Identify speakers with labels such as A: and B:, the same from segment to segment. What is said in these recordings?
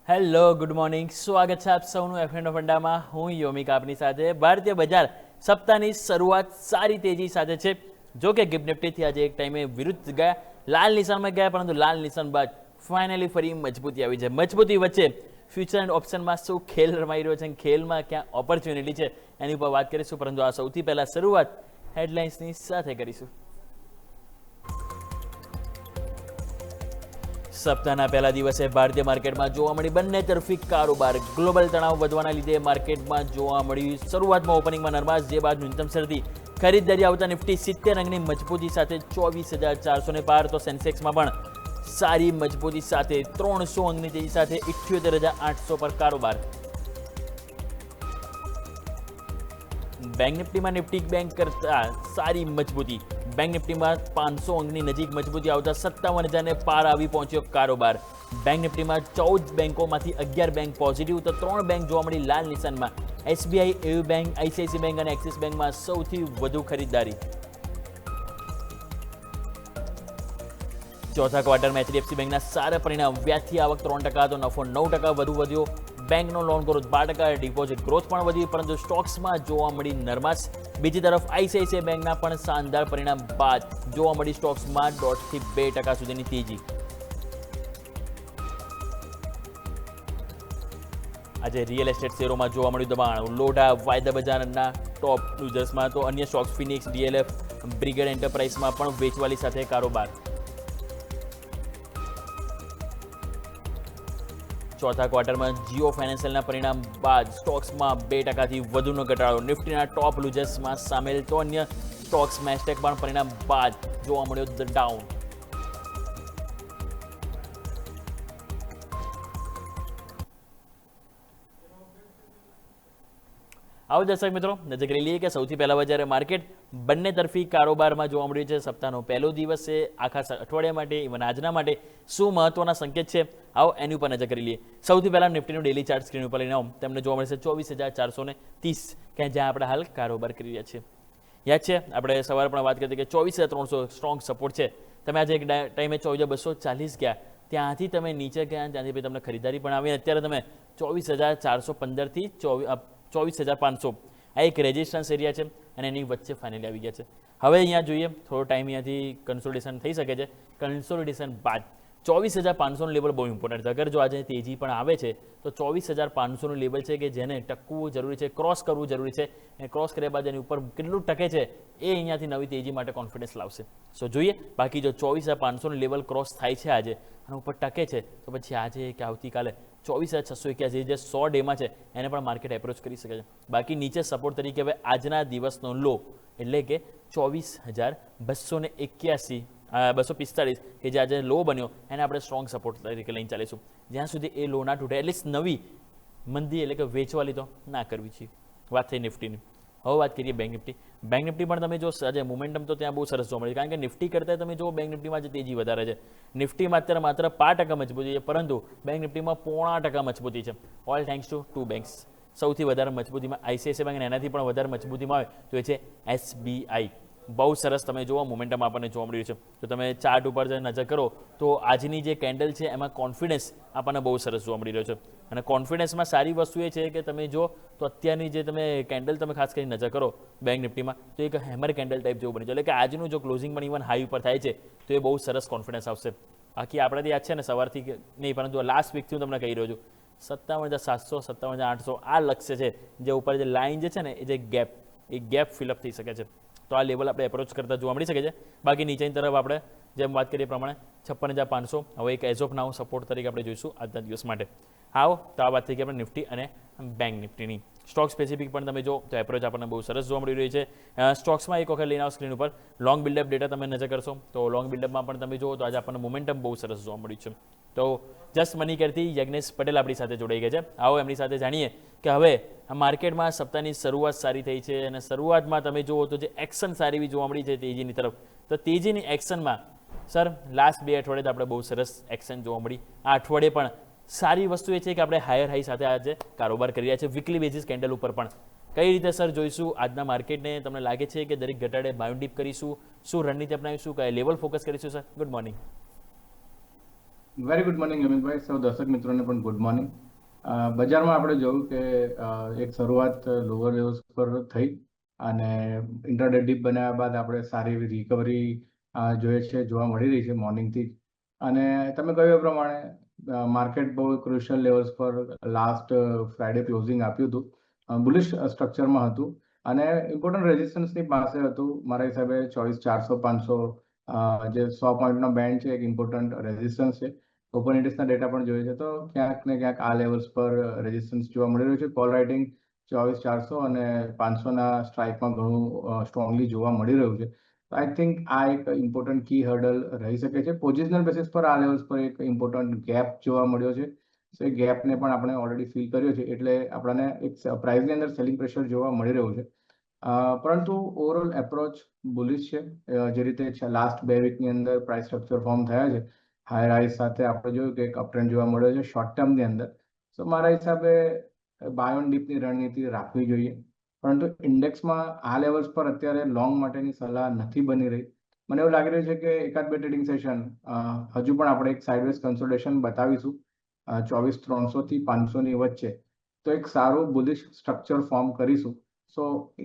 A: Hello good morning, સ્વાગત છે આપ સૌનું એફ એન્ડ ફંડામાં. હું યોમિક આપની સાથે. ભારતીય બજાર સપ્તાહની શરૂઆત સારી તેજી સાથે છે. જો કે ગિફ્ટ નિફ્ટીથી આજે એક ટાઈમે વિરુદ્ધ ગયા, લાલ નિશાનમાં ગયા, પરંતુ લાલ નિશાન બાદ ફાઇનલી ફરી મજબૂતી આવી છે. મજબૂતી વચ્ચે ફ્યુચર એન્ડ ઓપ્શનમાં શું ખેલ રમાઈ રહ્યો છે, ખેલમાં ક્યાં ઓપોર્ચ્યુનિટી છે એની ઉપર વાત કરીશું. પરંતુ આ સૌથી પહેલા શરૂઆત હેડલાઇન્સની સાથે કરીશું. સપ્તાહના પહેલા દિવસે ભારતીય માર્કેટમાં જોવા મળી બંને તરફી કારોબાર. ગ્લોબલ તણાવ વધવાના લીધે માર્કેટમાં જોવા મળ્યું શરૂઆતમાં ઓપનિંગમાં નરમાશ, જે બાદ ન્યૂનતમ શરતી ખરીદદારી આવતા નિફ્ટી 70 અંકની મજબૂતી સાથે 24,400 ને પાર. તો સેન્સેક્સમાં પણ સારી મજબૂતી સાથે 300 અંકની તેજી સાથે 78,800 પર કારોબાર. બેંક નિફ્ટીમાં નિફ્ટી બેંક કરતા સારી મજબૂતી. બેંક નિફ્ટીમાં 500 અંકની નજીક મજબૂતી આવતા 57,000 ને પાર આવી પહોંચ્યો કારોબાર. બેંક નિફ્ટીમાં 14 બેંકોમાંથી 11 બેંક પોઝિટિવ, તો 3 બેંક જોવા મળી લાલ નિશાનમાં. SBI, AU bank, ICICI bank અને એક્સિસ બેંકમાં સૌથી વધુ ખરીદદારી. ચોથા ક્વાર્ટરમાં એચડીએફસી બેંકના સારા પરિણામ. વ્યાજથી આવક 3%, તો નફો 9% વધુ વધ્યો. બેંકનો લોન ગ્રોથ 12%, ડિપોઝિટ ગ્રોથ પણ વધી, પરંતુ સ્ટોક્સમાં જોવા મળી નરમાશ. બીજી તરફ આઈસીઆઈસીઆઈ બેંકના પણ શાનદાર પરિણામ બાદ જોવા મળી સ્ટોક્સમાં 1.5 થી 2% સુધીની તેજી. આજે રિયલ એસ્ટેટ શેરોમાં જોવા મળ્યું દબાણ. લોઢા વાયદા બજારના ટોપ યુઝર્સમાં, તો અન્ય સ્ટોક્સ ફિનિક્સ, ડીએલએફ, બ્રિગેડ એન્ટરપ્રાઇઝમાં પણ વેચવાલી સાથે કારોબાર. ચોથા ક્વાર્ટરમાં જીઓ ફાઇનાન્શિયલના પરિણામ બાદ સ્ટોક્સમાં 2% થી વધુનો ઘટાડો. નિફ્ટીના ટોપ લૂઝર્સમાં સામેલ, તો અન્ય સ્ટોક્સ મેસ્ટેક પણ પરિણામ બાદ જોવા મળ્યો ડાઉન. આવો દર્શક મિત્રો, નજર કરી લઈએ કે સૌથી પહેલા જ્યારે માર્કેટ બંને તરફી કારોબારમાં જોવા મળ્યું છે. સપ્તાહનો પહેલો દિવસ છે, આખા અઠવાડિયા માટે, ઇવન આજના માટે શું મહત્વના સંકેત છે, આવો એની ઉપર નજર કરી લઈએ. સૌથી પહેલા નિફ્ટીનું ડેલી ચાર્ટ સ્ક્રીન ઉપર લઈને આવો. તમને જોવા મળશે 24,430, કે જ્યાં આપણે હાલ કારોબાર કરી રહ્યા છીએ. યાદ છે આપણે સવારે પણ વાત કરી હતી કે 24,300 સ્ટ્રોંગ સપોર્ટ છે. તમે આજે એક ટાઈમે 24,240 ગયા, ત્યાંથી તમે નીચે ગયા, ત્યાંથી તમને ખરીદારી પણ આવી. અત્યારે તમે 24,415 થી 24,500 આ એક રેઝિસ્ટન્સ એરિયા છે અને એની વચ્ચે ફાઇનલી આવી ગયા છે. હવે અહીંયા જોઈએ, થોડો ટાઈમ અહીંયાથી કન્સોલિડેશન થઈ શકે છે. કન્સોલિડેશન બાદ 24,500નું લેવલ બહુ ઇમ્પોર્ટન્ટ છે. અગર જો આજે તેજી પણ આવે છે તો 24,500નું લેવલ છે કે જેને ટકવું જરૂરી છે, ક્રોસ કરવું જરૂરી છે. અને ક્રોસ કર્યા બાદ એની ઉપર કેટલું ટકે છે એ અહીંયાથી નવી તેજી માટે કોન્ફિડન્સ લાવશે. સો જોઈએ, બાકી જો 24,500નું લેવલ ક્રોસ થાય છે આજે અને ઉપર ટકે છે, તો પછી આજે કે આવતીકાલે 24,681 જે 100 ડેમાં છે એને પણ માર્કેટ એપ્રોચ કરી શકે છે. બાકી નીચે સપોર્ટ તરીકે હવે આજના દિવસનો લો એટલે કે 24,281 245 કે જે આજે લો બન્યો એને આપણે સ્ટ્રોંગ સપોર્ટ તરીકે લઈને ચાલીશું. જ્યાં સુધી એ લો ના તૂટે, એટલીસ્ટ નવી મંદી એટલે કે વેચવાલી તો ના કરવી છે. વાત થઈ નિફ્ટીની. હવે વાત કરીએ બેંક નિફ્ટી. બેંક નિફ્ટી પણ તમે જો આજે મોમેન્ટમ તો ત્યાં બહુ સરસ જોવા મળે, કારણ કે નિફ્ટી કરતાં તમે જો બેંક નિફ્ટીમાં જે તેજી વધારે છે. નિફ્ટીમાં અત્યારે માત્ર 5% મજબૂતી છે, પરંતુ બેંક નિફ્ટીમાં 0.5% મજબૂતી છે. All thanks to 2 banks. સૌથી વધારે મજબૂતીમાં આઈસીઆઈસીઆઈ બેંક અને એનાથી પણ વધારે મજબૂતીમાં આવે તો એ છે એસબીઆઈ. બહુ સરસ તમે જોવો મોમેન્ટમ આપણને જોવા મળ્યું છે. તો તમે ચાર્ટ ઉપર જે નજર કરો તો આજની જે કેન્ડલ છે એમાં કોન્ફિડન્સ આપણને બહુ સરસ જોવા મળી રહ્યો છે. અને કોન્ફિડન્સમાં સારી વસ્તુ એ છે કે તમે જો તો અત્યારની જે તમે કેન્ડલ તમે ખાસ કરીને નજર કરો બેંક નિફ્ટીમાં, તો એક હેમર કેન્ડલ ટાઈપ જેવું બની છે. એટલે કે આજનું જો ક્લોઝિંગ પણ ઇવન હાઈ ઉપર થાય છે તો એ બહુ સરસ કોન્ફિડન્સ આવશે. બાકી આપણેથી યાદ છે ને સવારથી નહીં, પરંતુ લાસ્ટ વીકથી હું તમને કહી રહ્યો છું 57,700 57,800 આ લક્ષ્ય છે. જે ઉપર જે લાઇન જે છે ને એ જે ગેપ, એ ગેપ ફિલઅપ થઈ શકે છે. તો આ લેવલ આપણે એપ્રોચ કરતા જોવા મળી શકે છે. બાકી નીચેની તરફ આપણે જેમ વાત કરીએ પ્રમાણે 56,500 હવે એક એઝ ઓફ નાઉ સપોર્ટ તરીકે આપણે જોઈશું આજના દિવસ માટે. આવો તો આ વાત થઈ ગઈ આપણે નિફ્ટી અને બેંક નિફ્ટીની. સ્ટોક સ્પેસિફિક પણ તમે જો તો એપ્રોચ આપણને બહુ સરસ જોવા મળી રહી છે. સ્ટોક્સમાં એક વખત લઈને આવો સ્ક્રીન ઉપર લોંગ બિલ્ડઅપ ડેટા તમે નજર કરશો તો લોંગ બિલ્ડઅપમાં પણ તમે જુઓ તો આજે આપણને મોમેન્ટમ બહુ સરસ જોવા મળ્યું છે. તો જસ્ટ મની કરતી યજ્ઞેશ પટેલ આપણી સાથે જોડાઈ ગયા છે. આવો એમની સાથે જાણીએ કે હવે આ માર્કેટમાં સપ્તાહની શરૂઆત સારી થઈ છે અને શરૂઆતમાં તમે જુઓ તો જે એક્શન સારી એવી જોવા મળી છે તેજીની તરફ. તો તેજીની એક્શનમાં સર લાસ્ટ 2 અઠવાડિયે આપણે બહુ સરસ એક્શન જોવા મળી. આ અઠવાડિયે પણ સારી વસ્તુ એ છે કે આપણે હાયર હાઈ સાથે આજે કારોબાર કરી રહ્યા છીએ. વીકલી બેઝિસ કેન્ડલ ઉપર પણ કઈ રીતે સર જોઈશું આજના માર્કેટને? તમને લાગે છે કે દરેક ઘટાડે બાઉન્ડ ડીપ કરીશું? શું રણનીતિ અપનાવીશું? કયા લેવલ ફોકસ કરીશું? Sir good morning.
B: Very good morning Amitbhai. સૌ દર્શક મિત્રોને પણ ગુડ મોર્નિંગ. બજારમાં આપણે જોયું કે એક શરૂઆત લોઅર લેવલ્સ પર થઈ અને ઇન્ટ્રાડે ડીપ બનાવ્યા બાદ આપણે સારી એવી રિકવરી જોઈએ છે, જોવા મળી રહી છે મોર્નિંગથી જ. અને તમે કહ્યું એ પ્રમાણે માર્કેટ બહુ ક્રુશિયલ લેવલ્સ પર લાસ્ટ ફ્રાઈડે ક્લોઝિંગ આપ્યું હતું, બુલિશ સ્ટ્રક્ચરમાં હતું અને ઇમ્પોર્ટન્ટ રેઝિસ્ટન્સની પાસે હતું. મારા હિસાબે 24,400-500 જે 100 પોઈન્ટનો બેન્ડ છે, એક ઇમ્પોર્ટન્ટ રેઝિસ્ટન્સ છે. ઓપન ઇન્ટરેસ્ટના ડેટા પણ જોઈએ છે તો ક્યાંક ને ક્યાંક આ લેવલ્સ પર રેઝિસ્ટન્સ જોવા મળી રહ્યું છે. કોલ રાઇટિંગ 24,400 અને 500ના સ્ટ્રાઇકમાં ઘણું સ્ટ્રોંગલી જોવા મળી રહ્યું છે. આઈ થિંક આ એક ઇમ્પોર્ટન્ટ કી હર્ડલ રહી શકે છે. પોઝિશનલ બેસિસ પર આ લેવલ્સ પર એક ઇમ્પોર્ટન્ટ ગેપ જોવા મળ્યો છે. સો એ ગેપને પણ આપણે ઓલરેડી ફીલ કર્યો છે, એટલે આપણને એક પ્રાઇસની અંદર સેલિંગ પ્રેશર જોવા મળી રહ્યું છે. પરંતુ ઓવરઓલ એપ્રોચ બુલિશ છે. જે રીતે લાસ્ટ 2 વીકની અંદર પ્રાઇસ સ્ટ્રક્ચર ફોર્મ થયા છે, હાઈ રાઇઝ સાથે આપણે જોયું કે એક અપટ્રેન્ડ જોવા મળ્યો છે શોર્ટ ટર્મની અંદર. તો મારા હિસાબે બાય ઓન ડીપની રણનીતિ રાખવી જોઈએ. પરંતુ ઇન્ડેક્સમાં આ લેવલ્સ પર અત્યારે લોંગ માટેની સલાહ નથી બની રહી. મને એવું લાગી રહ્યું છે કે એકાદ બે ટ્રેડિંગ સેશન હજુ પણ આપણે એક સાઇડવેઝ કન્સોલિડેશન બતાવીશું 24,300 થી 500ની વચ્ચે, તો એક સારું બુલિશ સ્ટ્રક્ચર ફોર્મ કરીશું. સો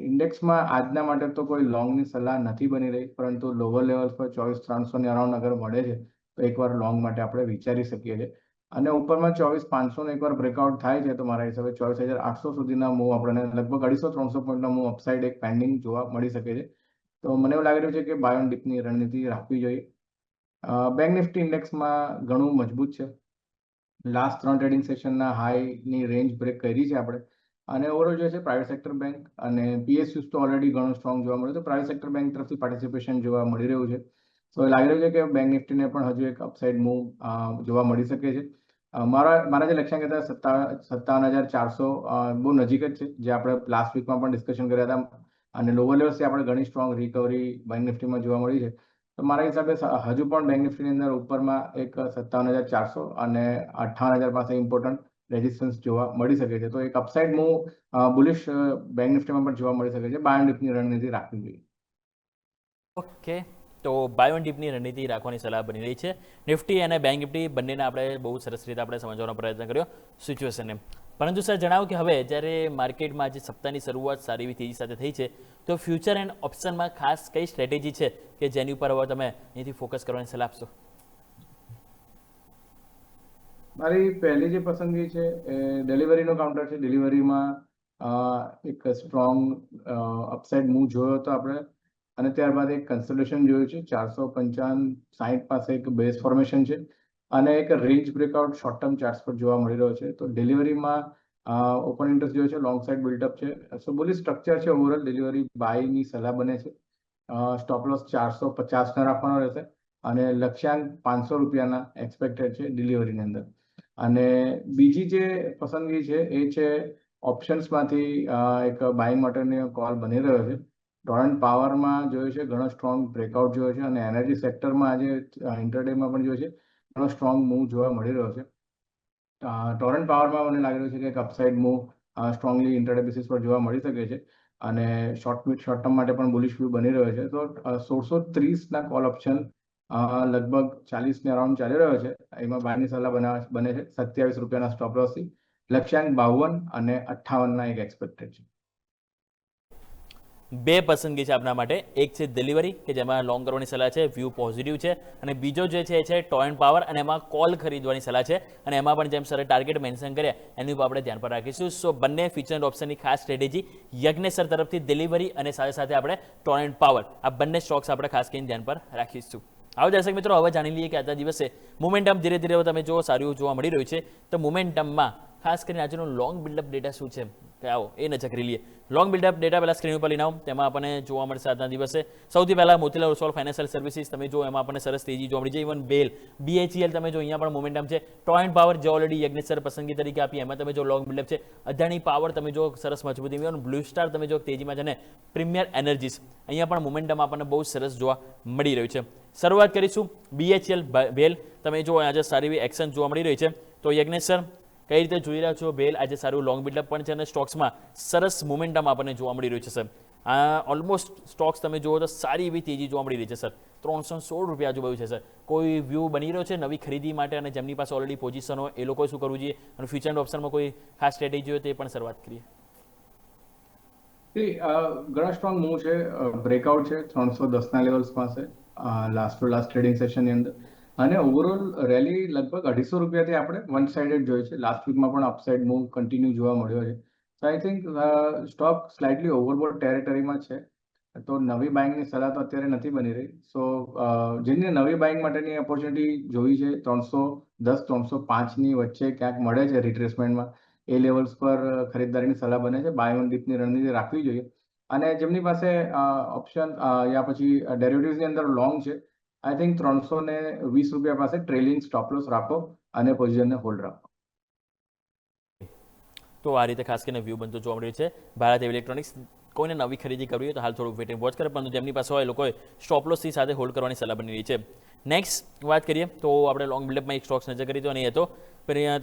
B: ઇન્ડેક્સમાં આજના માટે તો કોઈ લોંગની સલાહ નથી બની રહી, પરંતુ લોવર લેવલ્સ પર 24,300ની અરાઉન્ડ અગર મળે છે તો એકવાર લોંગ માટે આપણે વિચારી શકીએ છીએ. અને ઉપરમાં 24,500નો એકવાર બ્રેકઆઉટ થાય છે તો મારા હિસાબે 24,800 સુધીના મૂવ આપણને લગભગ 250-300 પોઈન્ટનો મૂવ અપસાઇડ એક પેન્ડિંગ જોવા મળી શકે છે. તો મને એવું લાગી રહ્યું છે કે બાય ઓન ડીપની રણનીતિ રાખવી જોઈએ. બેંક નિફ્ટી ઇન્ડેક્સમાં ઘણું મજબૂત છે. લાસ્ટ 3 ટ્રેડિંગ સેશનના હાઈની રેન્જ બ્રેક કરી છે આપણે. અને ઓવરઓલ જોઈએ છે પ્રાઇવેટ સેક્ટર બેંક અને પીએસયુઝ તો ઓલરેડી ઘણું સ્ટ્રોંગ જોવા મળ્યું. તો પ્રાઇવેટ સેક્ટર બેંક તરફથી પાર્ટિસિપેશન જોવા મળી રહ્યું છે. તો લાગી રહ્યું છે કે બેંક નિફ્ટીને પણ હજુ એક અપસાઇડ મૂવ જોવા મળી શકે છે. મારા જે લક્ષ્યાંક હતા 57,400 બહુ નજીક જ છે, જે આપણે લાસ્ટ વીકમાં પણ ડિસ્કશન કર્યા હતા. અને લોવર લેવલ્સથી આપણે ઘણી સ્ટ્રોંગ રિકવરી બેંક નિફ્ટીમાં જોવા મળી છે. તો મારા હિસાબે હજુ પણ બેંક નિફ્ટીની અંદર ઉપરમાં એક 57,400 અને 58,000 પાસે ઇમ્પોર્ટન્ટ રેઝિસ્ટન્સ જોવા મળી શકે છે. તો એક અપસાઇડ મૂવ બુલિશ બેંક નિફ્ટીમાં પણ જોવા મળી શકે છે. બાય ડીપની રણનીતિ રાખવી જોઈએ.
A: ઓકે, તો બાય ઓન ડીપની રણનીતિ રાખવાની સલાહ બની રહી છે. નિફ્ટી અને બેંક નિફ્ટી બંનેને આપણે બહુ સરસ રીતે આપણે સમજવાનો પ્રયત્ન કર્યો સિચ્યુએશનને. પરંતુ સર જણાવો કે હવે જ્યારે માર્કેટમાં આજે સપ્તાહની શરૂઆત સારી એવી તેજી સાથે થઈ છે, તો ફ્યુચર એન્ડ ઓપ્શનમાં ખાસ કઈ સ્ટ્રેટેજી છે કે જેની ઉપર હવે તમે અહીંથી ફોકસ કરવાની સલાહ આપશો?
B: મારી પહેલી જે પસંદગી છે એ ડિલિવરીનો કાઉન્ટર છે. ડિલિવરીમાં એક સ્ટ્રોંગ અપસાઇડ મૂવ જોયો હતો આપણે, અને ત્યારબાદ એક કન્સલ્ટેશન જોયું છે 455-60 પાસે એક બેઝ ફોર્મેશન છે અને એક range breakout short term charts પર જોવા મળી રહ્યો છે. તો ડિલિવરીમાં ઓપન ઇન્ટરેસ્ટ જોયો છે, લોંગ સાઇડ બિલ્ડઅપ છે. સો બોલી સ્ટ્રક્ચર છે. ઓવરઓલ ડિલિવરી બાયની સલાહ બને છે. સ્ટોપ લોસ 450 રાખવાનો રહેશે અને લક્ષ્યાંક 500 રૂપિયાના એક્સપેક્ટેડ છે ડિલિવરીની અંદર. અને બીજી જે પસંદગી છે એ છે ઓપ્શન્સમાંથી એક બાઇંગ માટેનો કોલ બની રહ્યો છે. ટોરન્ટ પાવરમાં જોયું છે ઘણો સ્ટ્રોંગ બ્રેકઆઉટ જોયો છે અને એનર્જી સેક્ટરમાં આજે ઇન્ટરડેમાં પણ જોયું છે ઘણો સ્ટ્રોંગ મૂવ જોવા મળી રહ્યો છે. ટોરન્ટ પાવરમાં મને લાગી રહ્યું છે કે એક upside move strongly intraday basis પર જોવા મળી શકે છે અને શોર્ટ ટર્મ માટે પણ બુલિશ વ્યૂ બની રહ્યો છે. તો 1630ના કોલ ઓપ્શન લગભગ 40ને અરાઉન્ડ ચાલી રહ્યો છે. એમાં બારની સલાહ બને છે 27 રૂપિયાના સ્ટોપ લોસથી. લક્ષ્યાંક 52 અને 58ના એક એક્સપેક્ટેડ છે.
A: બે પસંદગી છે આપના માટે. એક છે ડિલિવરી કે જેમાં લોંગ કરવાની સલાહ છે, વ્યૂ પોઝિટિવ છે, અને બીજો જે છે એ છે ટોરન્ટ પાવર અને એમાં કોલ ખરીદવાની સલાહ છે. અને એમાં પણ જેમ સરે ટાર્ગેટ મેન્શન કર્યા એની ઉપર આપણે ધ્યાન પર રાખીશું. સો બંને ફીચર એન્ડ ઓપ્શનની ખાસ સ્ટ્રેટેજી યજ્ઞેશ સર તરફથી ડિલિવરી અને સાથે સાથે આપણે ટોરન્ટ પાવર, આ બંને સ્ટોક્સ આપણે ખાસ કરીને ધ્યાન પર રાખીશું. આવો દર્શક મિત્રો, હવે જાણી લઈએ કે આજના દિવસે મોમેન્ટમ ધીરે ધીરે તમે જો સારું જોવા મળી રહ્યું છે. તો મોમેન્ટમમાં ખાસ કરીને આજનો લોંગ બિલ્ડઅપ ડેટા શું છે કે આવો એ નજર કરી લઈએ. લોંગ બિલ્ડઅપ ડેટા પહેલાં સ્ક્રીન ઉપર લઈને આવો, તેમાં આપણને જોવા મળશે આજના દિવસે સૌથી પહેલાં મોતીલાલ ઓસ્વાલ ફાઇનાન્શિયલ સર્વિસીસ તમે જો એમાં આપણને સરસ તેજી જોવા મળી છે. ઇવન બેલ, BHEL તમે જો અહીંયા પણ મોમેન્ટમ છે. ટોરન્ટ પાવર જે ઓલરેડી યજ્ઞેશ સર પસંદગી તરીકે આપી એમાં તમે જો લોંગ બિલ્ડઅપ છે. અદાણી પાવર તમે જો સરસ મજબૂતી, ઇવન બ્લુ સ્ટાર તમે જો તેજીમાં છે ને. પ્રીમિયર એનર્જીસ અહીંયા પણ મોમેન્ટમ આપણને બહુ સરસ જોવા મળી રહ્યું છે. શરૂઆત કરીશું BHEL બેલ, તમે જો આજે સારી એવી એક્શન જોવા મળી રહી છે. તો યજ્ઞેશ સર કઈ રીતે જોઈ રહ્યા છો? બેલ આજે સારું લોંગ બિલ્ડઅપ પણ છે અને સ્ટોક્સમાં સરસ મોમેન્ટમ આપણને જોવા મળી રહ્યું છે સર. ઓલમોસ્ટ સ્ટોક્સ તમે જુઓ તો સારી એવી તેજી જોવા મળી રહી છે સર. ₹316 આજુબાજુ છે સર. કોઈ વ્યૂ બની રહ્યો છે નવી ખરીદી માટે અને જેમની પાસે ઓલરેડી પોઝિશન હોય એ લોકોએ શું કરવું જોઈએ અને ફ્યુચર ઓપ્શનમાં કોઈ ખાસ સ્ટ્રેટેજી હોય તે પણ શરૂઆત કરીએ.
B: ઘણા સ્ટ્રોંગ મૂવ છે. બ્રેકઆઉટ છે 310 ના લેવલ્સ પાસે લાસ્ટ ટુ લાસ્ટ ટ્રેડિંગ સેશનની અંદર, અને ઓવરઓલ રેલી લગભગ ₹250 આપણે વન સાઇડેડ જોઈ છે. લાસ્ટ વીકમાં પણ અપસાઇડ મૂવ કન્ટિન્યુ જોવા મળ્યો છે. So I think stock slightly ઓવરબોટ ટેરેટરીમાં છે, તો નવી બાઇંગની સલાહ તો અત્યારે નથી બની રહી. સો જેને નવી બાઇંગ માટેની ઓપોર્ચ્યુનિટી જોઈ છે 310-305ની વચ્ચે ક્યાંક મળે છે રિટ્રેસમેન્ટમાં, એ લેવલ્સ પર ખરીદદારીની સલાહ બને છે. બાય ઓન ડીપની રણનીતિ રાખવી જોઈએ. અને જેમની પાસે ઓપ્શન યા પછી ડેરિવેટિવ્સની અંદર લોંગ છે, આઈ થિંક ₹320 પાસે ટ્રેલિંગ સ્ટોપ લોસ રાખો અને પોઝિશનને હોલ્ડ રાખો.
A: તો આ રીતે ખાસ કરીને વ્યૂ બનતો જોવા મળી રહ્યું છે. ભારત ઇલેક્ટ્રોનિક્સ કોઈને નવી ખરીદી કરવી હોય તો હાલ થોડું વેટ એન્ડ વોચ કરે, પરંતુ જેમની પાસે હોય એ લોકોએ સ્ટોપ લોસથી સાથે હોલ્ડ કરવાની સલાહ બની રહી છે. નેક્સ્ટ વાત કરીએ તો આપણે લોંગ બિલ્ડઅપમાં એક સ્ટોક્સ નજર કરી તો અને એ હતો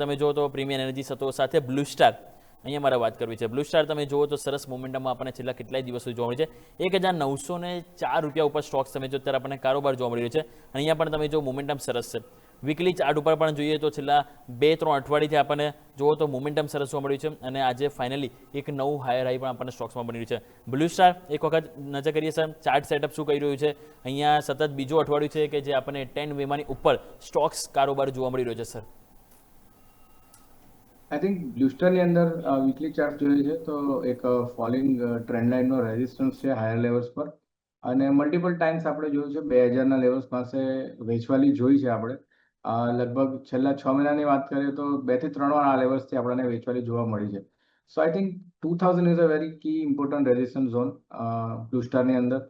A: તમે જુઓ તો પ્રીમિયમ એનર્જી હતો સાથે બ્લુ સ્ટાર. અહીંયા મારે વાત કરવી છે. બ્લુ સ્ટાર તમે જુઓ તો સરસ મોમેન્ટમમાં આપણને છેલ્લા કેટલાય દિવસો જોવા મળે છે. ₹1904 ઉપર સ્ટોક્સ તમે જો અત્યારે આપણને કારોબાર જોવા મળી રહ્યો છે. અને અહીંયા પણ તમે જો મોમેન્ટમ સરસ છે. વીકલી ચાર્ટ ઉપર પણ જોઈએ તો છેલ્લા 2-3 અઠવાડિયાથી આપણને જુઓ તો મોમેન્ટમ સરસ જોવા મળ્યું છે અને આજે ફાઇનલી એક નવું હાયર હાઈ પણ આપણને સ્ટોક્સમાં બની રહ્યું છે. બ્લુ સ્ટાર એક વખત નજર કરીએ સર ચાર્ટ સેટઅપ શું કહી રહ્યું છે. અહીંયા સતત બીજું અઠવાડિયું છે કે જે આપણને 10 વેમાંની ઉપર સ્ટોક્સ કારોબાર જોવા મળી રહ્યો છે સર.
B: આઈ થિંક બ્લુ સ્ટારની અંદર વીકલી ચાર્ટ જોઈએ છે તો એક ફોલિંગ ટ્રેન્ડ લાઇનનો રેઝિસ્ટન્સ છે હાયર લેવલ્સ પર, અને મલ્ટિપલ ટાઈમ્સ આપણે જોયું છે 2000ના લેવલ્સ પાસે વેચવાલી જોઈ છે આપણે. લગભગ છેલ્લા 6 મહિનાની વાત કરીએ તો 2 થી 3 વાર આ લેવલ્સથી આપણને વેચવાલી જોવા મળી છે. So I think 2000 is a very key important resistance zone blue સ્ટારની અંદર.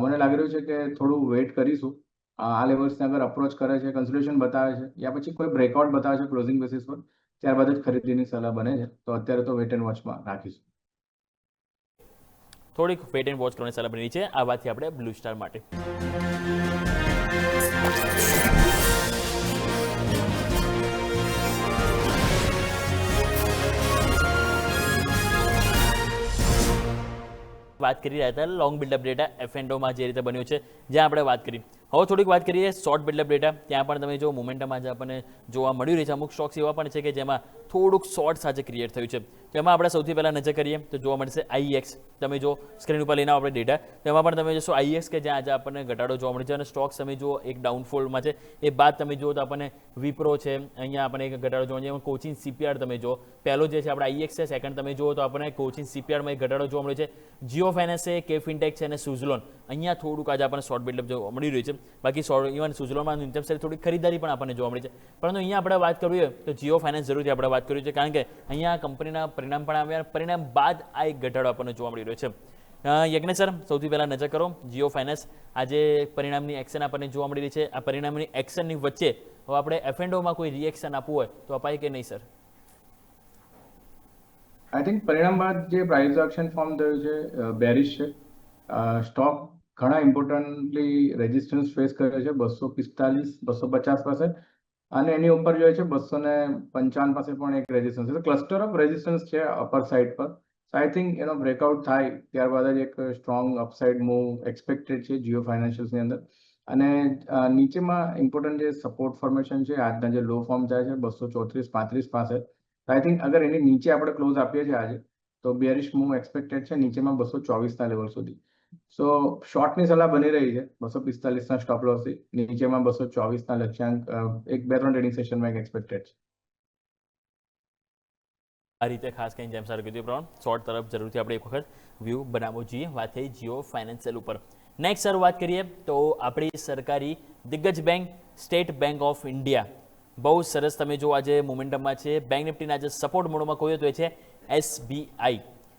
B: મને લાગી રહ્યું છે કે થોડું વેઇટ કરીશું. આ લેવલ્સને અગર અપ્રોચ કરે છે, કન્સોલિડેશન બતાવે છે યા પછી કોઈ બ્રેકઆઉટ બતાવે છે ક્લોઝિંગ બેસિસ પર, ત્યારબાદ જ ખરીદીની સલાહ બને છે. તો અત્યારે તો વેટ એન્ડ વોચમાં રાખીશું.
A: થોડીક વેટ એન્ડ વોચ કરવાની સલાહ બની રહી છે. આ વાતથી આપણે બ્લુ સ્ટાર માટે વાત કરી રહ્યા હતા લોંગ બિલ્ડઅપ ડેટા F&Oમાં જે રીતે બન્યું છે જ્યાં આપણે વાત કરી. હવે થોડીક વાત કરીએ શોર્ટ બિલ્ડઅપ ડેટા. ત્યાં પણ તમે જો મોમેન્ટમ આજે આપણને જોવા મળી રહી છે. અમુક સ્ટોક્સ એવા પણ છે કે જેમાં થોડુંક શોર્ટ આજે ક્રિએટ થયું છે. તો એમાં આપણે સૌથી પહેલાં નજર કરીએ તો જોવા મળશે IEX. તમે જો સ્ક્રીન ઉપર લઈને આપણે ડેટા, તો એમાં પણ તમે જોશો IEX કે જ્યાં આજે આપણને ઘટાડો જોવા મળે છે અને સ્ટોક્સ તમે જુઓ એક ડાઉનફોલમાં છે. એ બાદ તમે જુઓ તો આપણને વિપ્રો છે, અહીંયા આપણને એક ઘટાડો જોવા મળે છે. કોચિન CPR તમે જો પહેલો જે છે આપણે IEX છે, સેકન્ડ તમે જુઓ તો આપણને કોચિન CPRમાં એક ઘટાડો જોવા મળે છે. જીઓ ફાઇનાન્સ છે, કે ફિનટેક છે અને સુઝલોન, અહીંયા થોડુંક આજે આપણને શોર્ટ બિલ્ડઅપ જોવા મળી રહ્યું છે. બાકી ઇવન સુઝલોનમાં ન્યૂનતમ સ્તરે થોડી ખરીદારી પણ આપણને જોવા મળી છે. પરંતુ અહીંયા આપણે વાત કરવી હોય તો જીઓ ફાઇનાન્સ જરૂરથી આપણે વાત કરવી છે, કારણ કે અહીંયા કંપનીના પરિણામ પણ આવ્યા, પરિણામ બાદ આ એક ઘટાડો આપણને જોવા મળી રહ્યો છે. યજ્ઞેશ સર સૌથી પહેલાં નજર કરો જીઓ ફાઇનાન્સ આજે પરિણામની એક્શન આપણને જોવા મળી રહી છે. આ પરિણામની એક્શનની વચ્ચે હવે આપણે F&Oમાં કોઈ રિએક્શન આપવું હોય તો અપાય કે નહીં સર?
B: આઈ થિંક પરિણામ બાદ જે પ્રાઇસ એક્શન ફોર્મ થયું છે બેરિશ છે. સ્ટોક ઘણા ઇમ્પોર્ટન્ટલી રેઝિસ્ટન્સ ફેસ કર્યો છે 245-250 પાસે, અને એની ઉપર જોઈએ છે 255 પાસે પણ એક રેઝિસ્ટન્સ છે. ક્લસ્ટર ઓફ રેઝિસ્ટન્સ છે અપર સાઇડ પર. આઈ થિંક એનો બ્રેકઆઉટ થાય ત્યારબાદ જ એક સ્ટ્રોંગ અપસાઇડ મૂવ એક્સપેક્ટેડ છે જીઓ ફાઇનાન્શિયલ્સની અંદર. અને નીચેમાં ઇમ્પોર્ટન્ટ જે સપોર્ટ ફોર્મેશન છે આજના જે લો ફોર્મ થાય છે 234-35 પાસે. આઈ થિંક અગર એની નીચે આપણે ક્લોઝ આપીએ છીએ આજે તો બેરિશ મૂવ એક્સપેક્ટેડ છે નીચેમાં 224ના લેવલ સુધી. સો શોર્ટની સલાહ બની રહી છે 245ના સ્ટોપ લોસથી, નીચેમાં 224ના લક્ષ્યાંક એક 2-3 ટ્રેડિંગ સેશનમાં એક એક્સપેક્ટેડ છે.
A: આ રીતે ખાસ કરીને જેમ સર કીધું પ્રમાણે શોર્ટ તરફ જરૂરથી આપણે એક વખત વ્યૂ બનાવવો જોઈએ. વાત થઈ જીઓ ફાઇનાન્શિયલ ઉપર. નેક્સ્ટ સર વાત કરીએ તો આપણી સરકારી દિગ્ગજ bank state bank of India બહુ સરસ તમે જો આજે મોમેન્ટમમાં છે. બેંક નિફ્ટીના આજે સપોર્ટ મોડમાં કોઈ તો એ છે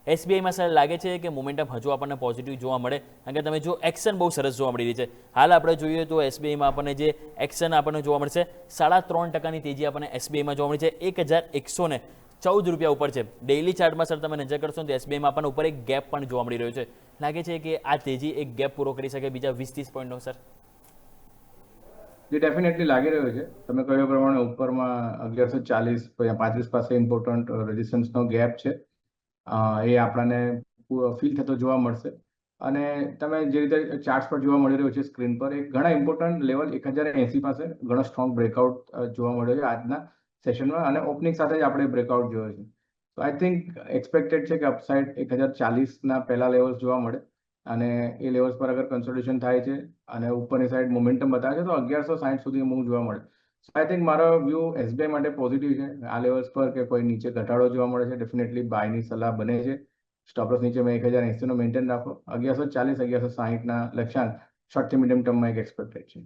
A: SBIમાં સર લાગે છે કે મોમેન્ટમ હજુ આપણને પોઝિટિવ જોવા મળે, કારણ કે તમે જો એક્શન બહુ સરસ જોવા મળી રહી છે. હાલ આપણે જોઈએ તો SBIમાં આપણને જે એક્શન આપણને જોવા મળશે 3.5% તેજી આપણને SBIમાં જોવા મળી છે. ₹1,114 ઉપર છે. ડેઇલી ચાર્ટમાં સર તમે નજર કરશો તો SBIમાં આપણને ઉપર એક ગેપ પણ જોવા મળી રહ્યો છે. લાગે છે કે આ તેજી એક ગેપ પૂરો કરી શકે બીજા 20-30 પોઈન્ટનો સર?
B: જે ડેફિનેટલી લાગી રહ્યો છે. તમે કહ્યું પ્રમાણે ઉપરમાં 1140-35 પાસે ઇમ્પોર્ટન્ટ રેઝિસ્ટન્સનો ગેપ છે. એ આપણને ફીલ થતો જોવા મળશે. અને તમે જે રીતે ચાર્ટ્સ પર જોવા મળી રહ્યું છે સ્ક્રીન પર, એક ઘણા ઇમ્પોર્ટન્ટ લેવલ 1080 પાસે ઘણો સ્ટ્રોંગ બ્રેકઆઉટ જોવા મળ્યો છે આજના સેશનમાં, અને ઓપનિંગ સાથે જ આપણે બ્રેકઆઉટ જોયો છે. તો આઈ થિંક એક્સપેક્ટેડ છે કે અપસાઇડ 1040ના પહેલા લેવલ્સ જોવા મળે, અને એ લેવલ્સ પર અગર કન્સોલિડેશન થાય છે અને ઉપરની સાઈડ મોમેન્ટમ બતાવે છે તો 1160 સુધી મૂવ જોવા મળે. આઈ થિંક મારો વ્યૂ એસબીઆઈ માટે પોઝિટિવ છે. આ લેવલ્સ પર કે કોઈ નીચે ઘટાડો જોવા મળે છે, ડેફિનેટલી બાયની સલાહ બને છે. સ્ટોપ લોસ નીચે 1080 નો મેન્ટેન રાખો. 1140 1160ના લક્ષ્યાંક શોર્ટ થી મીડિયમ ટર્મમાં એક એક્સપેક્ટેડ છે.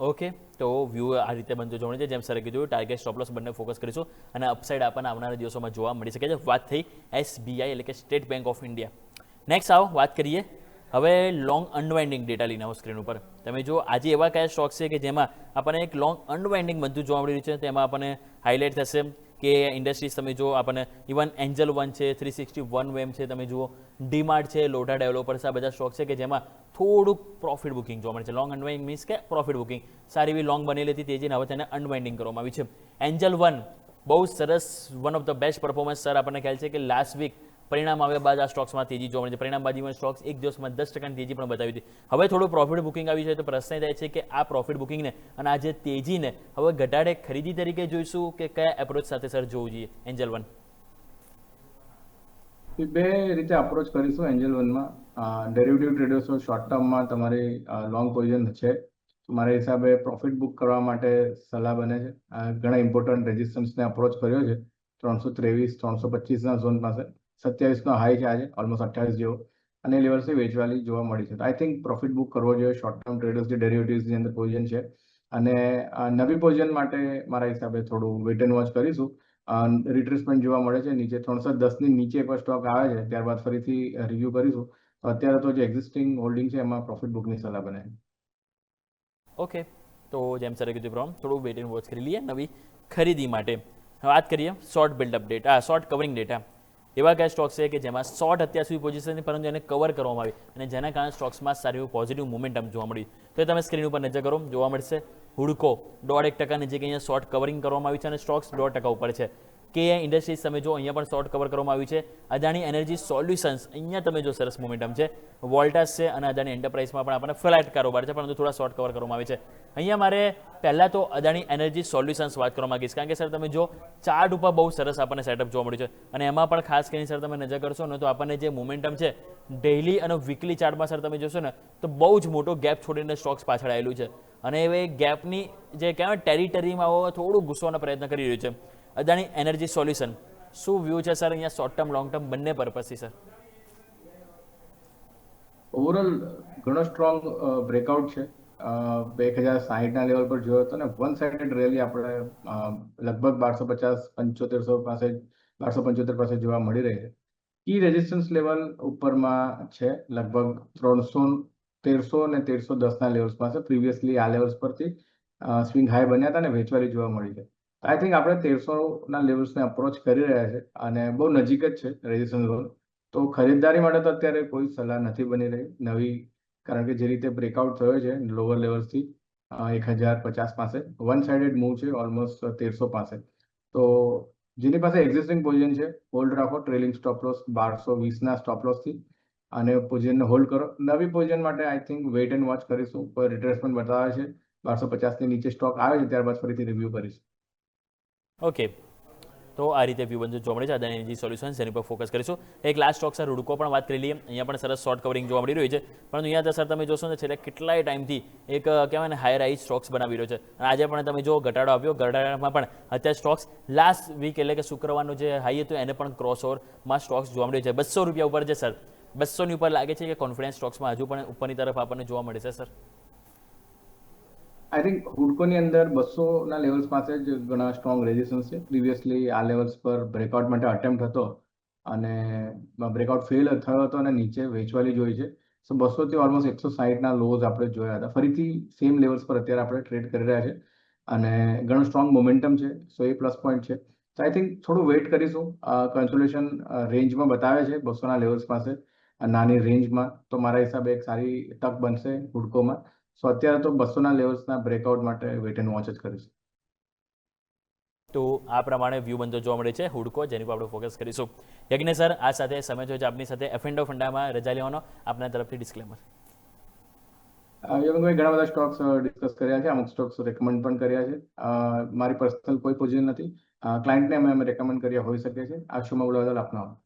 A: ઓકે, તો વ્યૂ આ રીતે બનતો જોવા મળે છે. જેમ સરે કીધું, ટાર્ગેટ સ્ટોપ લોસ બંને ફોકસ કરીશું અને અપસાઇડ આપણને આવનારા દિવસોમાં જોવા મળી શકે છે. વાત થઈ એસબીઆઈ એટલે કે state bank of India. Next આવો વાત કરીએ હવે લોંગ અનવાઇન્ડિંગ ડેટા લઈને. આવો સ્ક્રીન ઉપર તમે જો આજે એવા કયા સ્ટોક્સ છે કે જેમાં આપણને એક લોંગ અનવાઇન્ડિંગ બધું જોવા મળી રહ્યું છે. તેમાં આપણને હાઇલાઇટ થશે કે ઇન્ડસ્ટ્રીઝ તમે જો આપણને ઇવન એન્જલ વન છે, 361 વેમ છે, તમે જુઓ ડીમાર્ટ છે, લોઢા ડેવલપર્સ, આ બધા સ્ટોક છે કે જેમાં થોડુંક પ્રોફિટ બુકિંગ જોવા મળે છે. લોંગ અનવાઇન્ડિંગ મીન્સ કે પ્રોફિટ બુકિંગ સારી એવી લોંગ બનેલી હતી તેજીને હવે તેને અનવાઇન્ડિંગ કરવામાં આવી છે. એન્જલ વન બહુ સરસ, one of the best performance. Sir આપણને ખ્યાલ છે કે લાસ્ટ વીક પરિણામ આવ્યા બાદ આ સ્ટોક્સમાં તેજી જોવા મળી છે. પરિણામ બાદ ઇવન સ્ટોક્સ એક દિવસમાં 10% તેજી પણ બતાવી હતી. હવે થોડું પ્રોફિટ બુકિંગ આવી છે તો પ્રશ્ન થાય છે કે આ પ્રોફિટ બુકિંગને અને આ જે તેજીને હવે ઘટાડે ખરીદી તરીકે જોઈશું કે કયા એપ્રોચ સાથે સર જોવું જોઈએ એન્જલ વન?
B: બે રીતે અપ્રોચ કરીશું એન્જલ વનમાં. ડેરિવેટિવ ટ્રેડર્સો શોર્ટ ટર્મમાં તમારી લોંગ પોઝિશન છે, મારા હિસાબે પ્રોફિટ બુક કરવા માટે સલાહ બને છે. ઘણા ઇમ્પોર્ટન્ટ રેઝિસ્ટન્સને અપ્રોચ કર્યો છે 323 325ના ઝોન પાસે. 27નો હાઈ છે આજે, ઓલમોસ્ટ 28 જેવો, અને એ લેવલ્સની વેચવાલી જોવા મળી છે. આઈ થિંક પ્રોફિટ બુક કરવો જોઈએ શોર્ટ ટર્મ ટ્રેડર્સ જે ડેરિવેટિવ્સની અંદર પોઝિશન છે. અને નવી પોઝિશન માટે મારા હિસાબે થોડું વેટ એન્ડ વોચ કરીશું. રિટ્રેસમેન્ટ જોવા મળે છે નીચે 310ની નીચે એકવાર સ્ટોક આવે છે, ત્યારબાદ ફરીથી રિવ્યુ કરીશું. તો અત્યારે તો જે એક્ઝિસ્ટિંગ હોલ્ડિંગ છે એમાં પ્રોફિટ બુકની સલાહ બને.
A: ઓકે, તો જેમ સરે કીધું પ્રમાણે થોડું વેટ એન્ડ વોચ કરી લઈએ નવી ખરીદી માટે. વાત કરીએ short buildup data, short covering data. એવા કયા સ્ટોક્સ છે કે જેમાં શોર્ટ અત્યાર સુધી પોઝિશન પરંતુ એને કવર કરવામાં આવી અને જેના કારણે સ્ટોક્સમાં સારી એવું પોઝિટિવ મોમેન્ટમ જોવા મળ્યું. તો એ તમે સ્ક્રીન ઉપર નજર કરો, જોવા મળશે હુડકો 1.5% જે કે અહીંયા શોર્ટ કવરિંગ કરવામાં આવ્યું છે અને સ્ટોક્સ 1.5% ઉપર છે. કે ઇન્ડસ્ટ્રીઝ તમે જો અહીંયા પણ શોર્ટ કવર કરવામાં આવ્યું છે. અદાણી એનર્જી સોલ્યુશન્સ અહીંયા તમે જો સરસ મોમેન્ટમ છે. વોલ્ટાસ છે અને અદાણી એન્ટરપ્રાઇઝમાં પણ આપણને ફ્લેટ કારોબાર છે પરંતુ થોડા શોર્ટ કવર કરવામાં આવે છે. અહીંયા મારે પહેલાં તો અદાણી એનર્જી સોલ્યુશન્સ વાત કરવા માંગીશ, કારણ કે સર તમે જો ચાર્ટ ઉપર બહુ સરસ આપણને સેટઅપ જોવા મળ્યું છે અને એમાં પણ ખાસ કરીને સર તમે નજર કરશો ને તો આપણને જે મોમેન્ટમ છે ડેઇલી અને વીકલી ચાર્ટમાં સર તમે જોશો ને તો બહુ જ મોટો ગેપ છોડીને સ્ટોક્સ પાછળ આવેલું છે અને હવે ગેપની જે કહેવાય ટેરિટરીમાં થોડું ઘૂસવાનો પ્રયત્ન કરી રહ્યું છે. અદાણી એનર્જી સોલ્યુશન શું વ્યૂ છે સર અહીંયા શોર્ટ ટર્મ લોંગ ટર્મ બંને પર્પઝથી સર?
B: ઓવરઓલ ઘણો સ્ટ્રોંગ બ્રેકઆઉટ છે. 1060ના લેવલ પર જોયો હતો ને વન સાઇડેડ રેલી આપણે લગભગ 1250 7500 પાસે 1275 પાસે જોવા મળી રહી છે. કી રેઝિસ્ટન્સ લેવલ ઉપરમાં છે લગભગ 1300 અને 1310ના લેવલ્સ પાસે. પ્રીવિયસલી આ લેવલ્સ પરથી સ્વિંગ હાઈ બન્યા હતા અને વેચવાલી જોવા મળી છે. આઈ થિંક આપણે 1300ના લેવલ્સને અપ્રોચ કરી રહ્યા છે અને બહુ નજીક જ છે રેઝિસ્ટન્સ ઝોન. તો ખરીદદારી માટે તો અત્યારે કોઈ સલાહ નથી બની રહી નવી, કારણ કે જે રીતે બ્રેકઆઉટ થયો છે લોઅર લેવલ્સથી 1050 પાસે, વન સાઇડેડ મૂવ છે ઓલમોસ્ટ 1300 પાસે. તો જેની પાસે એક્ઝિસ્ટિંગ પોઝિશન છે હોલ્ડ રાખો, ટ્રેલિંગ સ્ટોપ લોસ 1220ના સ્ટોપ લોસથી, અને પોઝિશનને હોલ્ડ કરો. નવી પોઝિશન માટે I think weight and watch કરીશું. કોઈ રિટ્રેસમેન્ટ બતાવે છે 1250ની નીચે સ્ટોક આવે છે ત્યારબાદ ફરીથી રિવ્યુ કરીશું.
A: ઓકે, તો આ રીતે વ્યૂ બંધ જોવા મળે છે અદાણી એનર્જી સોલ્યુશન્સ, જેની પર ફોકસ કરીશું. એક લાસ્ટ સ્ટોક સર હુડકો પણ વાત કરી લઈએ. અહીંયા પણ સરસ શોર્ટ કવરિંગ જોવા મળી રહ્યું છે પરંતુ અહીંયા તો સર તમે જોશો ને છેલ્લે કેટલાય ટાઈમથી એક કહેવાય ને હાઈ રાઇઝ સ્ટોક્સ બનાવી રહ્યો છે અને આજે પણ તમે જો ઘટાડો આવ્યો, ઘટાડામાં પણ અત્યારે સ્ટોક્સ લાસ્ટ વીક એટલે કે શુક્રવારનું જે હાઈ હતું એને પણ ક્રોસ ઓવરમાં સ્ટોક્સ જોવા મળ્યું છે. 200 રૂપિયા ઉપર છે સર. 200ની ઉપર લાગે છે કે કોન્ફિડન્સ સ્ટોક્સમાં હજુ પણ ઉપરની તરફ આપણને જોવા મળે છે સર?
B: આઈ થિંક હુડકોની અંદર 200ના લેવલ્સ પાસે જ ઘણા સ્ટ્રોંગ રેઝિસ્ટન્સ છે. પ્રીવિયસલી આ લેવલ્સ પર બ્રેકઆઉટ માટે અટેમ્પ્ટ હતો અને બ્રેકઆઉટ ફેલ થયો હતો અને નીચે વેચવાલી જોઈ છે. સો 200થી ઓલમોસ્ટ 160ના લોઝ આપણે જોયા હતા. ફરીથી સેમ લેવલ્સ પર અત્યારે આપણે ટ્રેડ કરી રહ્યા છે અને ઘણું સ્ટ્રોંગ મોમેન્ટમ છે. સો એ પ્લસ પોઈન્ટ છે. તો આઈ થિંક થોડું વેઇટ કરીશું. કન્સોલેશન રેન્જમાં બતાવે છે 200ના લેવલ્સ પાસે નાની રેન્જમાં, તો મારા હિસાબે એક સારી તક બનશે હુડકોમાં. સો અત્યારે તો 200ના લેવલ્સના બ્રેકઆઉટ માટે વેટ એન્ડ વોચ જ કરીશું.
A: તો આ પ્રમાણે વ્યૂ બનતો જોવા મળે છે હુડકો, જેની પર આપણે ફોકસ કરીશું. યજ્ઞ સર, આ સાથે સમય થયો છે આપની સાથે એફએન્ડો ફંડામાં રજા લેવાનો. આપના તરફથી ડિસ્ક્લેમર.
B: યવનભાઈ ઘણા બધા સ્ટોક્સ ડિસ્કસ કર્યા છે, અમુક સ્ટોક્સ રેકમેન્ડ પણ કર્યા છે. મારી પર્સનલ કોઈ પોઝિશન નથી, ક્લાયન્ટને અમે રેકમેન્ડ કર્યા હોઈ શકે છે. આ શોમાં બોલવા બદલ આપનો આભાર.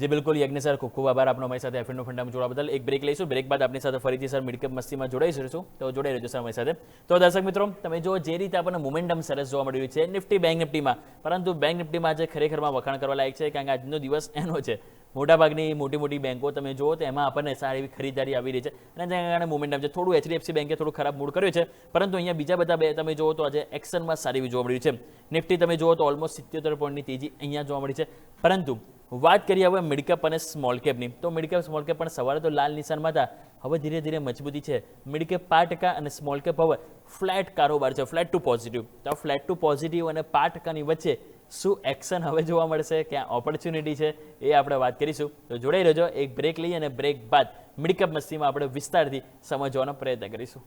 A: જી બિલકુલ યજ્ઞ સર, ખૂબ ખૂબ આભાર આપનો અમારી સાથે એફએન્ડો ફંડામાં જોડવા બદલ. એક બ્રેક લઈશું, બ્રેક બાદ આપની સાથે ફરીથી સર મિડકેપ મસ્તીમાં જોડાઈ જઈશું, તો જોડાઈ રહેજો સર અમારી સાથે. તો દર્શક મિત્રો, તમે જો જે રીતે આપણને મોમેન્ટમ સરસ જોવા મળી રહ્યું છે નિફ્ટી બેંક નિફ્ટીમાં, પરંતુ બેંક નિફ્ટીમાં આજે ખરેખરમાં વખાણ કરવા લાયક છે, કારણ કે આજનો દિવસ એનો છે. મોટાભાગની મોટી બેંકો તમે જુઓ તો એમાં આપણને સારી એવી ખરીદારી આવી રહી છે અને તેના કારણે મોમેન્ટમ છે. થોડું એચડીએફસી બેંકે થોડું ખરાબ મૂડ કર્યું છે, પરંતુ અહીંયા બીજા બધા બે તમે જુઓ તો આજે એક્શનમાં સારી એવી જોવા મળી છે. નિફ્ટી તમે જુઓ તો ઓલમોસ્ટ 77 પોઈન્ટની તેજી અહીંયા જોવા મળી છે. પરંતુ વાત કરીએ હવે મિડકેપ અને સ્મોલ કેપની, તો મિડકેપ સ્મોલ કેપ પણ સવારે તો લાલ નિશાનમાં હતા, હવે ધીરે ધીરે મજબૂતી છે. મિડકેપ 5% અને સ્મોલ કેપ હવે ફ્લેટ કારોબાર છે, ફ્લેટ ટુ પોઝિટિવ. તો ફ્લેટ ટુ પોઝિટિવ અને 5%ની વચ્ચે શું એક્શન હવે જોવા મળશે, ક્યાં ઓપોર્ચ્યુનિટી છે, એ આપણે વાત કરીશું. તો જોડાઈ રહેજો, એક બ્રેક લઈએ અને બ્રેક બાદ મિડકેપ મસ્તીમાં આપણે વિસ્તારથી સમજવાનો પ્રયત્ન કરીશું.